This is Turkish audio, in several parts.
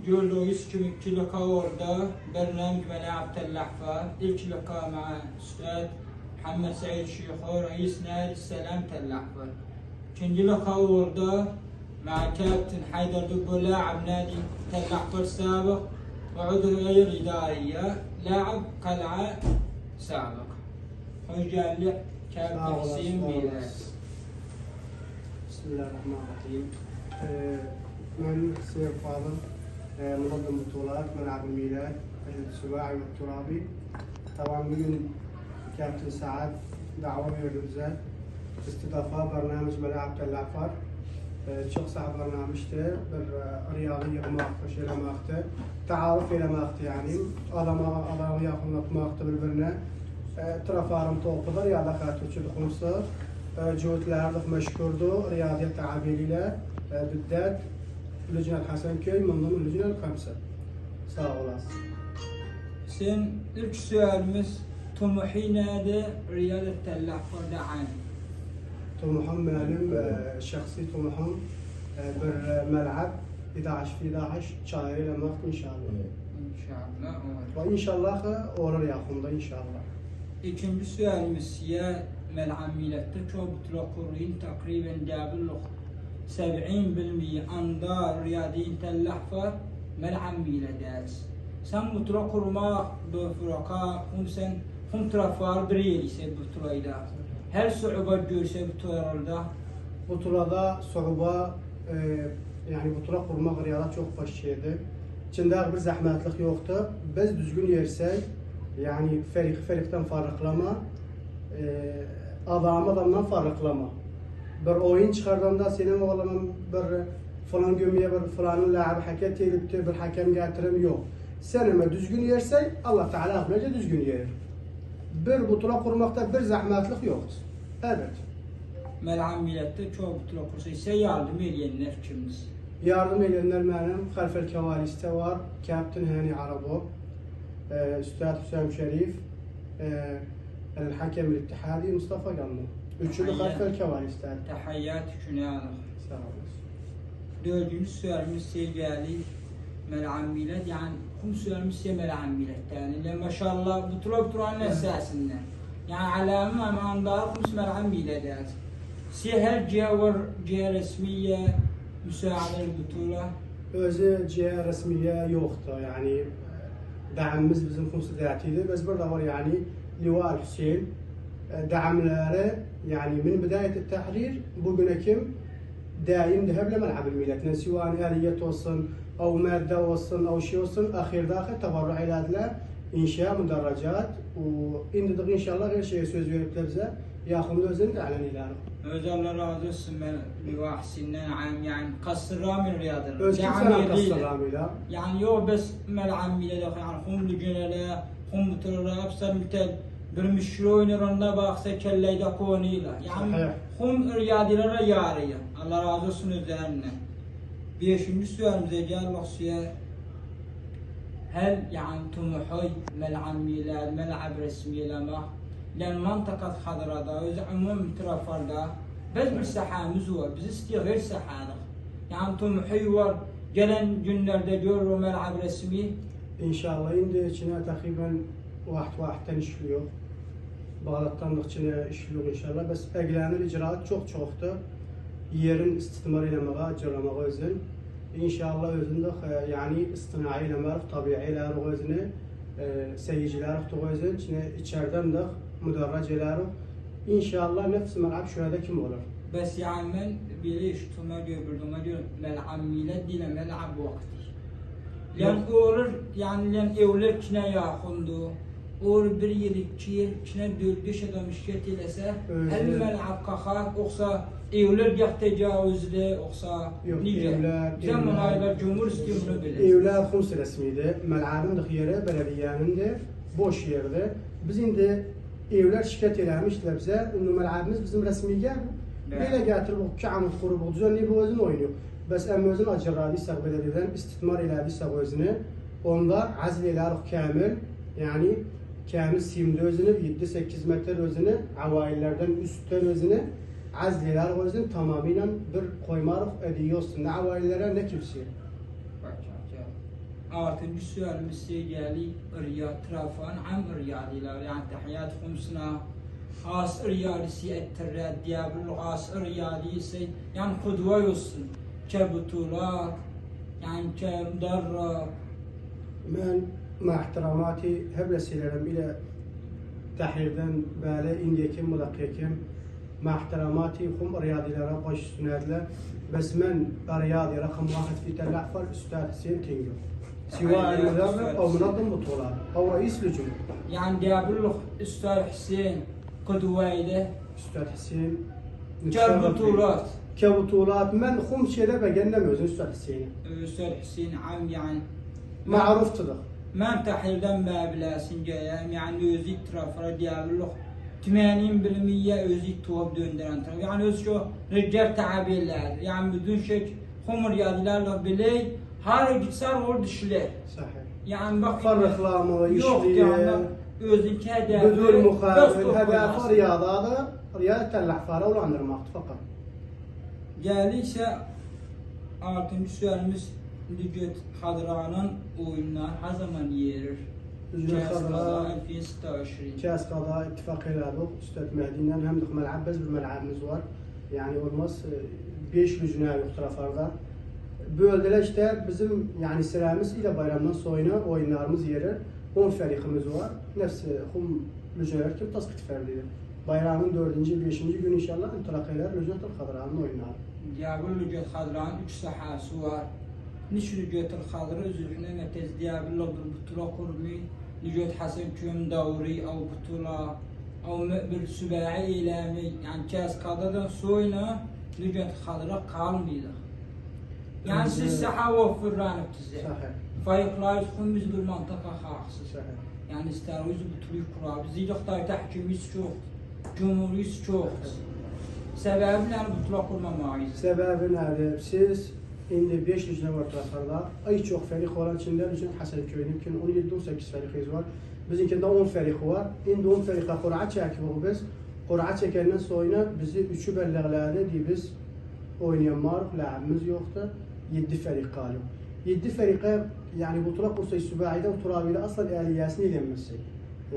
جولويس كي لقاء ورده برنامج ملاعب تلحفة. إلك لقاء مع أستاذ محمد سعيد الشيخور رئيس نادي السلام تلحفة. كنجي لقاء ورده مع كابتن حيدر دبو لاعب نادي تلحفة السابق وعضو غير إدارية لاعب قلعة سابق. خوش جالي كابتن حسين ميلاد. بسم الله الرحمن الرحيم. من سير فاضل منظم بطولات ملعب الميلاد السباعي والترابي. طبعا من كابتن سعد دعوة من الرمزات استضافة برنامج ملاعب تلعفر شخص على برنامجته بالرياضية ماخته شيء ماخته تعارف إلى ماخته يعني أنا ياخذ ماخته بالبرنامج ترى فارم توقف رياضة خاتو شد خمسة جوت لعرض مشكوردو رياضية تعابيرية بالذات لجنة حسن كي من ضمن اللجنة الخمسة. sağ olasın. Sen ilk sualimiz طموحي نادي رياضة تلحفة عن. طموحهم benim şahsi طموحهم بالملعب 11 في 11 شهر إلى وقت إن شاء الله. İnşallah. وإن شاء الله olur yakında inşallah. İkinci sualimiz ya ملعب ميلاد'te çok بطولة تقريبا دابل 70% أنظار رياضيين تلحفة ملعب ميلادات. Sen بطولة kurma بفرقاء هم ترفار بريلي سب بطولة. Her صعوبة görse butulalarda? Butulada صعوبة yani butula kurmak riyada çok baş şeydi. İçinde bir zahmetlik yoktu. Biz düzgün yersek yani ferikten farklama adamdan farklama. Bir oyun çıkardığında senin oğlanın bir falan gömüye bir falanın la'ab haket edipti bir hakem getirim yok. Sen ama düzgün yersek Allah Teala akmece düzgün yer. Bir butula kurmakta bir zahmetlik yoktu. Evet. Məl'ab Milad'da çok butula kursa ise yardım edenler kimdir? Yardım edenler benim Halfel Kevaliste var, Kaptan Hani Arabov, Üstad Hüsam Şerif, الحكم الاتحادي مصطفى قمر. Üçlü Halfel Kevaliste. Tahayyat Künalıq. Sağ olasın. Dördüncü sualimiz sevgili Məl'ab Milad, yani kum sualimiz ise Məl'ab Milad'da. Yani maşallah butula esasında. Yani alamı ama andar kum Məl'ab Milad'da. Her cihe resmiye müsaade البطولة. Özü cihe resmiye yoktu yani دعمimiz bizim kumsudatiydi. Biz burada var yani Liva Hüseyin دعمları yani من بداية التحرير bugüne kim daim ذهب لملعب الميلاد سواء آلية olsun أو مادة olsun أو شيء olsun أخير داخل تبرع إلى إنشاء مدرجات وإن إن شاء الله غير شيء söz verip bize ياخذ özünü تعلن إلى Öz Allah razı olsun ben Liva Hüseyin'den yani kasır Rami riyadını. Öz kimsenin kasır Rami'la. Yani yok bes Məl'ab Milad'a yani kum lücünele, kum butulalara hepsini bitel bir müşri oynarında baksa kelleyde konuyla. Yani kum riyadilere yarıyor. Allah razı olsun özlerine. Beşinci sualimize gelmek suya. Hel yani tumuhay Məl'ab Milad, Məl'ab resmiyeleme. لأن منطقة خضراء دا عموم ترافر دا بس بالسحامز هو بس غير سحانة يعني طموحي ور جلن جنر دا جور ملعب رسمي إن شاء الله عندي كنا تقريبا واحد تنشليو bağlattan içine işliyor inşallah. Bes eglenen icraat çoktu. Yerin istismar eləməyə, cırlamağa özün. İnşallah özündə yani istinai eləmək, tabiiler özünü, seyirciler özün, içeriden de müderreceler. İnşallah nefs mel'ab şurada kim olur? Bes yani ben biliş tuma diyor Məl'ab Milad değil Məl'ab vakti. Yani olur yani evler kine yaxındı. Olur bir yıl, 2 yıl, kine 4-5 adam işlet edese her Məl'ab qaxaq, oxsa evler yax tecavüzde, oxsa nice. Zaman aylar cumhur istiyor bunu bilir. Evler xums resmiydi. Məl'abın da yeri belediyenin de boş yerde. Biz indi evler şikayet eləmişlər bizə. Ünlü məl'abımız bizim resmiyə belə gətirib o kəamət qurub düzenli bu özün oynuyor. Bəs əmə özün acırladıysa belediyeden istismar elədiysə özünü onda azl elərik kamil. Yani kamil simdə özünü 7-8 metr özünü availlərdən üstdən özünü azl elərik özünü tamamilə bir qoymarıq ediyorsun. Nə availlərə nə kimsəyə. Altıncı sualimiz sevgili Riyad tarafından am Riyadiler yani tahiyyat khumsuna as Riyadisi ettirred diyabil as Riyadisi yani kudva olsun kebutulat yani kemdarra. من مع احتراماتي هبلسيلرم إلى تحريردن بالي إنديكم ملقيكم مع احتراماتي خم رياضي لرا قش سنادله بس من رياضي رقم واحد في تل أحفر أستاذ حسين تينجو سواء المدرب أو منظم بطولات أو رئيس لجنة. يعني diyabil Üstad Hüseyin kudvaydı. أستاذ حسين كبطولات كبطولات من خم شيء بجنة موزن أستاذ حسين. Üstad Hüseyin am yani معروف تضخ. من تحليلden مبلغ yani özü tarafı diyabillik 80% özü tuğab döndüren taraf. Yani öz şu rejler tabiler yani bütün şey humur yadilerle bile her gitsar or dişler. صحيح. Yani bak فرق لامو yok يشلي yani özünki hedefi بدون مخالف الهدف رياضة رياضة الأحفار ولا عند المقت فقط. Geliyse 6. sualimiz Lügət Xadranın oyunlar her zaman yerir? لجنة خضراء 2026 كاس قضاء اتفاق هلالوق استاذ مهدينا هم دخل ملعب بس بالملعب مزور yani olmaz 5 lüjne yok taraflarda. Böldeler işte bizim yani sıramız ile bayramdan sonra oyunlarımız yeri 10 ferikimiz var. Nefsi hum lüjneler kim tasdik ferdi. Bayramın 4. 5. gün inşallah intilakaylar Lügət Xadranın oyunları. Diyabil Lügət Xadranın 3 sahası var. Niş Lügət Xadra üzrüne metez diyabil bir butula kurmi Lügət Hasan Köm davri av butula av bir sübai ilami yani kas kadadan sonra Lügət Xadra kalmaydı. Yani siz saha vafırlanıp size. Fayıqlar xumuz bir mantaka xaxsız. Yani isterwiz butuli kurab. Ziylik da tahkimiz çok. Cumhuriyet çok. Sebebi ne butula kurmamayız? Sebebi nerede? Siz indi 5 lüjne var taraflarda. Ay çok ferik olan içinde Lügət Hasanköy'ün yumkin 17-18 ferikimiz var. Bizimkinde 10 ferik var. İndi 10 ferika kur'a çekiyor biz. Kur'a çekenden sonra bizi 3'ü belleğlerde diye biz oynayan var. La'abimiz yoktu. 7 ferik kalıyor. 7 ferika yani butula kursayı sübai'de ve turabi'de asla eliyasını ilenmesi.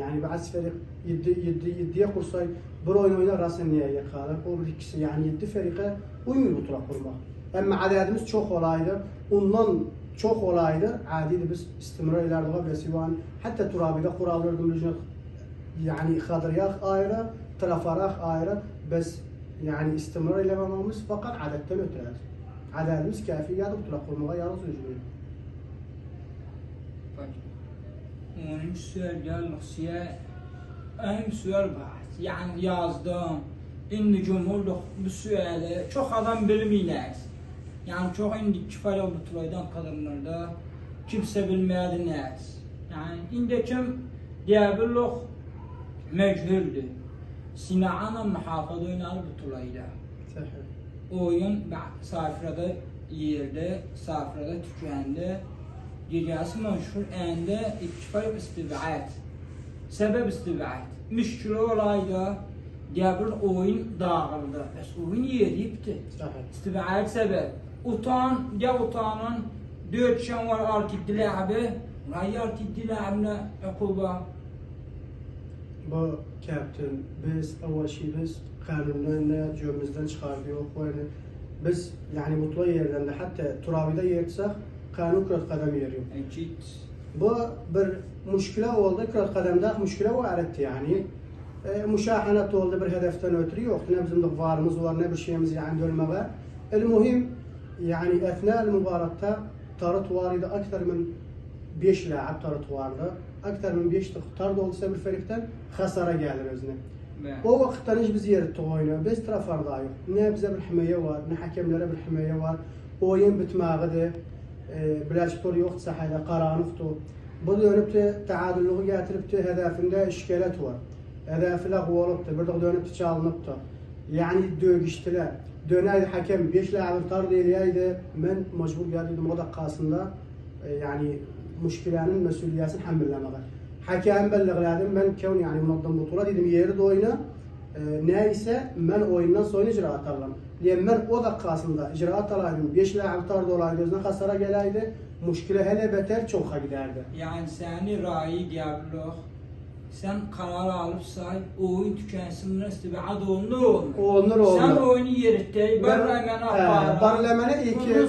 Yani bazı ferik 7'ye kursayı bir oyuna rasın niyeye kalır. O bir ikisi yani 7 ferika uymuyor butula kurmak. Ama adedimiz çok olaydı. Ondan çok olaydı. Adiydi biz istimrar ileride ve sivan hatta turabi'de kurallardım Lügət yani khadriyak ayrı, trafarak ayrı. Biz yani istimrar ilemememiz fakat adetten ötürüz. Adedimiz kafi ya da butula kurmaya yalnız ücret. Onun sual gelmesiye en sual var. Yani yazdım. İndi cumhurluk bu suali çok adam bilmeyler. Yani çok indi kifayla butulaydan kadınlarda kimse bilmeydi ne. Yani indi kim diyebilirlik mecbuldü. Sina'ana muhafada oynalı butulayda. Oyun safrada yerde, safrada tükendi. Gecesi meşhur ende iktifal istibaat. Sebep istibaat. Müşkül olaydı. Diğer oyun dağıldı. Bes oyun yeri bitti. İstibaat sebep. Utan, ya utanın 4 şan var artık dilâbi. Rayı artık dilâbine akuba. Bu kaptan biz evvel şey biz kanunlarına cümlemizden çıkardığı okuyunu biz yani mutlu yerden de hatta turabide yersek kanun kırat kadem yeriyor. Bu bir müşkile oldu kırat kademde müşkile var etti yani. Müşahanet oldu bir hedeften ötürü yok. Ne bizim de varımız var ne bir şeyimiz yani dönmeye. المهم يعني أثناء المباراة طارت واردة أكثر من 5 لاعب طارت واردة أكثر من 5 طرد oldu bir ferikten خسارة geldi özüne. O vakitten hiç biz yer toyuna biz taraflarda yok. Ne bize bir himiye var, ne hakemlere bir himiye var. Oyun bitmağıdı. Bilaçtor yok sahada qaranıqdı. Bu dönüp de taadülü getirip de hedefinde işkelet var. Hedefiyle gol bir de dönüp çalınıptı. Yani dövüştüler. Döner hakem 5 لاعب طرد eliydi. Ben mecbur geldim o dakikasında yani müşkilenin mesuliyetini hamlelemeye. Hakem belleğledim ben kevni yani منظم بطولة dedim yeri de oyna neyse ben oyundan sonra icraat alalım. Diye ben o dakikasında icraat alaydım, 5 laab tarda olaydı, özüne kasara gelaydı, müşkile hele beter çoğa giderdi. Yani seni rayi diyebiliriz. Sen kanal alıp say, oyun tükensin nasıl bir ad olur. Sen oyunu yeritteyi, barlemene iki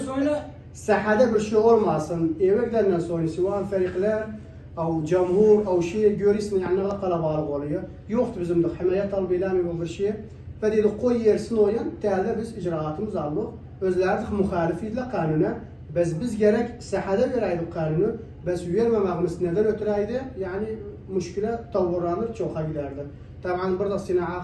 sahada bir şey olmasın. Eve gidenler sonra sivan ferikler, او جمهور او شيء جوريسن يعني غلق على بالغوليه يوقت bizim de himayet albilami bu bir şey ve dedi koy yersin oyan telde biz icraatımız aldık özlerdik muhalifiyetle kanuna biz gerek sahada veraydık kanunu biz vermememiz neden ötüreydi yani müşküle tavırlanır çoğa giderdi. Tabii burada sina'a